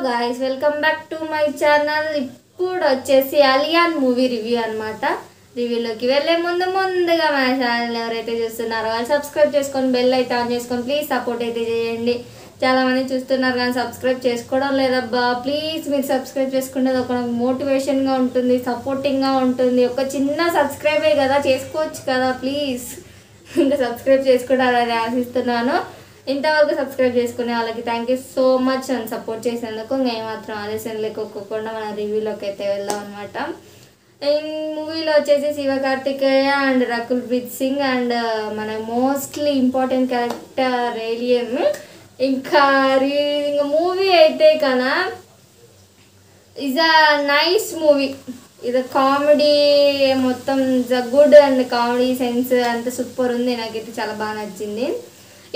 guys welcome back to my channel ఇప్పుడు వచ్చేసి అలియాన్ movie review అన్నమాట రివ్యూలోకి వెళ్ళే ముందుగా మన ఛానల్ ఎవరైతే చూస్తున్నారో వాళ్ళు సబ్స్క్రైబ్ చేసుకొని బెల్ అయితే ఆన్ చేసుకొని ప్లీజ్ సపోర్ట్ అయితే చేయండి చాలా మంది చూస్తున్నారు కానీ సబ్స్క్రైబ్ చేసుకోవడం లేదబ్బా ప్లీజ్ మీరు సబ్స్క్రైబ్ చేసుకుంటే ఒక మోటివేషన్ గా ఉంటుంది సపోర్టింగ్ గా ఉంటుంది ఒక చిన్న సబ్స్క్రైబే కదా చేసుకోవచ్చు కదా ప్లీజ్ ఇంకా సబ్స్క్రైబ్ చేసుకుంటారని ఆశిస్తున్నాను ఇంతవరకు సబ్స్క్రైబ్ చేసుకునే వాళ్ళకి థ్యాంక్ యూ సో మచ్ అని సపోర్ట్ చేసేందుకు ఇంకా ఏమాత్రం ఆలస్యం లేకోకుండా మన రివ్యూలోకి అయితే వెళ్దాం అనమాట ఈ మూవీలో వచ్చేసి శివ కార్తికేయ అండ్ రకుల్ ప్రీత్ సింగ్ అండ్ మన మోస్ట్లీ ఇంపార్టెంట్ క్యారెక్టర్ ఏలియన్ ఇంకా మూవీ అయితే కన్నా ఈజ్ అ నైస్ మూవీ ఇది కామెడీ మొత్తం గుడ్ అండ్ కామెడీ సెన్స్ అంత సూపర్ ఉంది నాకైతే చాలా బాగా నచ్చింది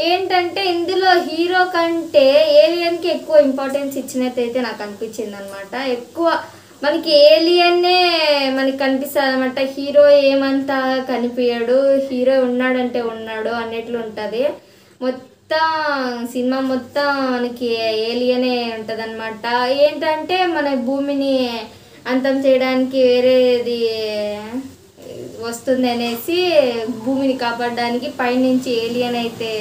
ఏంటంటే ఇందులో హీరో కంటే ఏలియన్కి ఎక్కువ ఇంపార్టెన్స్ ఇచ్చినట్టయితే నాకు అనిపించింది అనమాట ఎక్కువ మనకి ఏలియన్నే మనకి కనిపిస్తుంది అనమాట హీరో ఏమంతా కనిపించడు హీరో ఉన్నాడంటే ఉన్నాడు అన్నట్లు ఉంటుంది మొత్తం సినిమా మొత్తం మనకి ఏలియనే ఉంటుంది అనమాట ఏంటంటే మన భూమిని అంతం చేయడానికి వేరేది వస్తుంది అనేసి భూమిని కాపాడడానికి పైనుంచి ఏలియన్ అయితే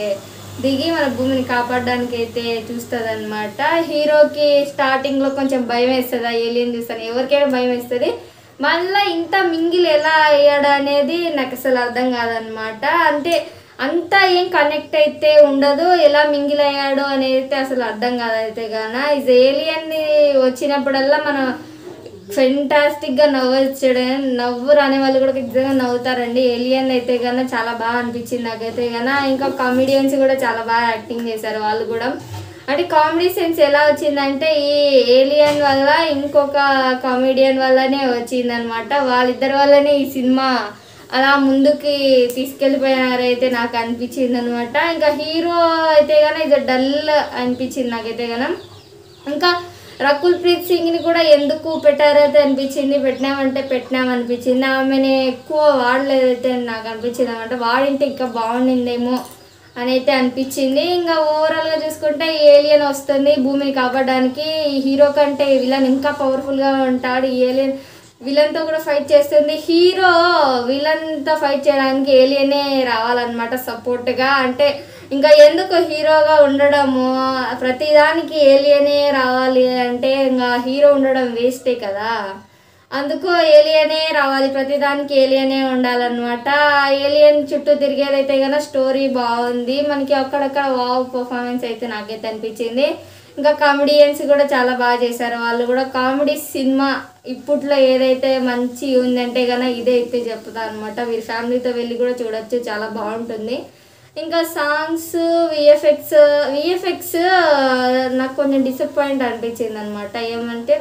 దిగి మన భూమిని కాపాడడానికి అయితే చూస్తుంది అనమాట హీరోకి స్టార్టింగ్లో కొంచెం భయం వేస్తుంది ఆ ఏలియన్ చూస్తాను ఎవరికైనా భయం వేస్తుంది మళ్ళీ ఇంత మింగిల్ ఎలా అయ్యాడు అనేది నాకు అసలు అర్థం కాదనమాట అంటే అంతా ఏం కనెక్ట్ అయితే ఉండదు ఎలా మింగిల్ అయ్యాడు అనేది అసలు అర్థం కాదైతే గాన ఇది ఏలియన్ వచ్చినప్పుడల్లా మనం ఫెంటాస్టిక్గా నవ్వచ్చడం నవ్వు రాని వాళ్ళు కూడా నిజంగా నవ్వుతారండి ఏలియన్ అయితే కన్నా చాలా బాగా అనిపించింది నాకైతే కన్నా ఇంకా కామెడియన్స్ కూడా చాలా బాగా యాక్టింగ్ చేశారు వాళ్ళు కూడా అంటే కామెడీ సెన్స్ ఎలా వచ్చిందంటే ఈ ఏలియన్ వల్ల ఇంకొక కామెడియన్ వల్లనే వచ్చిందనమాట వాళ్ళిద్దరి వల్లనే ఈ సినిమా అలా ముందుకి తీసుకెళ్ళిపోయారైతే నాకు అనిపించింది అనమాట ఇంకా హీరో అయితే కన్నా ఇది డల్ అనిపించింది నాకైతే కన్నా ఇంకా రకుల్ ప్రీత్ సింగ్ని కూడా ఎందుకు పెట్టారైతే అనిపించింది పెట్టినామనిపించింది ఆమెని ఎక్కువ వాడలేదైతే నాకు అనిపించింది అనమాట వాడింటే ఇంకా బాగుండిందేమో అని అయితే అనిపించింది ఇంకా ఓవరాల్గా చూసుకుంటే ఏలియన్ వస్తుంది భూమిని కాపాడడానికి హీరో కంటే విలన్ ఇంకా పవర్ఫుల్గా ఉంటాడు ఏలియన్ విలన్తో కూడా ఫైట్ చేస్తుంది హీరో విలన్తో ఫైట్ చేయడానికి ఏలియనే రావాలన్నమాట సపోర్ట్గా అంటే ఇంకా ఎందుకు హీరోగా ఉండడము ప్రతిదానికి ఏలియనే రావాలి అంటే ఇంకా హీరో ఉండడం వేస్టే కదా అందుకు ఏలియనే రావాలి ప్రతిదానికి ఏలియనే ఉండాలన్నమాట ఏలియన్ చుట్టూ తిరిగేదైతే కన్నా స్టోరీ బాగుంది మనకి అక్కడక్కడ వావ్ పర్ఫార్మెన్స్ అయితే నాకైతే అనిపించింది ఇంకా కామెడియన్స్ కూడా చాలా బాగా చేశారు వాళ్ళు కూడా కామెడీ సినిమా ఇప్పట్లో ఏదైతే మంచి ఉందంటే కన్నా ఇదే అయితే చెప్తాను అనమాట మీరు ఫ్యామిలీతో వెళ్ళి కూడా చూడొచ్చు చాలా బాగుంటుంది ఇంకా సాంగ్స్ విఎఫ్ఎక్స్ నాకు కొంచెం డిసప్పాయింట్ అనిపించింది అనమాట ఏమంటే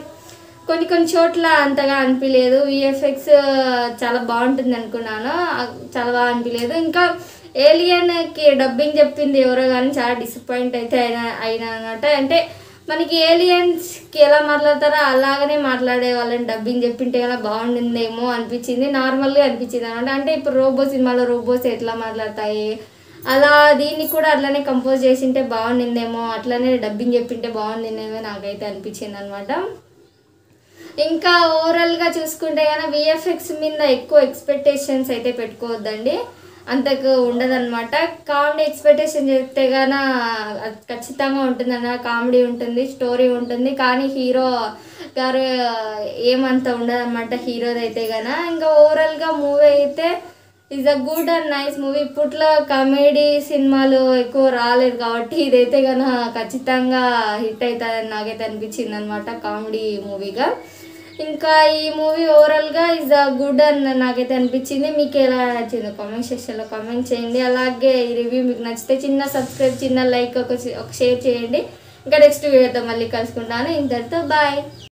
కొన్ని చోట్ల అంతగా అనిపించలేదు విఎఫ్ఎక్స్ చాలా బాగుంటుంది అనుకున్నాను చాలా బాగా అనిపించలేదు ఇంకా ఏలియన్కి డబ్బింగ్ చెప్పింది ఎవరో కానీ చాలా డిసప్పాయింట్ అయితే అయినా అనమాట అంటే మనకి ఏలియన్స్కి ఎలా మాట్లాడతారో అలాగనే మాట్లాడే వాళ్ళని డబ్బింగ్ చెప్పింటే కదా బాగుండిందేమో అనిపించింది నార్మల్గా అనిపించింది అనమాట అంటే ఇప్పుడు రోబో సినిమాలో రోబోస్ ఎట్లా మాట్లాడతాయి అలా దీన్ని కూడా అట్లనే కంపోజ్ చేసింటే బాగుండిందేమో అట్లనే డబ్బింగ్ చెప్పింటే బాగుండిందేమో నాకైతే అనిపించింది అనమాట ఇంకా ఓవరాల్గా చూసుకుంటే కనుక విఎఫ్ఎక్స్ మీద ఎక్కువ ఎక్స్పెక్టేషన్స్ అయితే పెట్టుకోవద్దండి అంతకు ఉండదన్నమాట కామెడీ ఎక్స్పెక్టేషన్ చేస్తే గాన ఖచ్చితంగా ఉంటుందన్న కామెడీ ఉంటుంది స్టోరీ ఉంటుంది కానీ హీరో గారు ఏమంత ఉండదన్నమాట హీరోది అయితే గాన ఇంకా ఓవరాల్గా మూవీ అయితే is a good and nice movie ఇప్పట్లో కామెడీ సినిమాలు ఎక్కువ రాలేదు కాబట్టి ఇదైతే కనుక ఖచ్చితంగా హిట్ అవుతుందని నాకైతే అనిపించింది అనమాట కామెడీ మూవీగా ఇంకా ఈ మూవీ ఓవరాల్గా ఈజ్ అ గుడ్ అని నాకైతే అనిపించింది మీకు ఎలా నచ్చింది కామెంట్ సెక్షన్లో కామెంట్ చేయండి అలాగే ఈ రివ్యూ మీకు నచ్చితే చిన్న సబ్స్క్రైబ్ చిన్న లైక్ ఒక షేర్ చేయండి ఇంకా నెక్స్ట్ వీడియోతో మళ్ళీ కలుసుకుంటాను ఇంతటితో బాయ్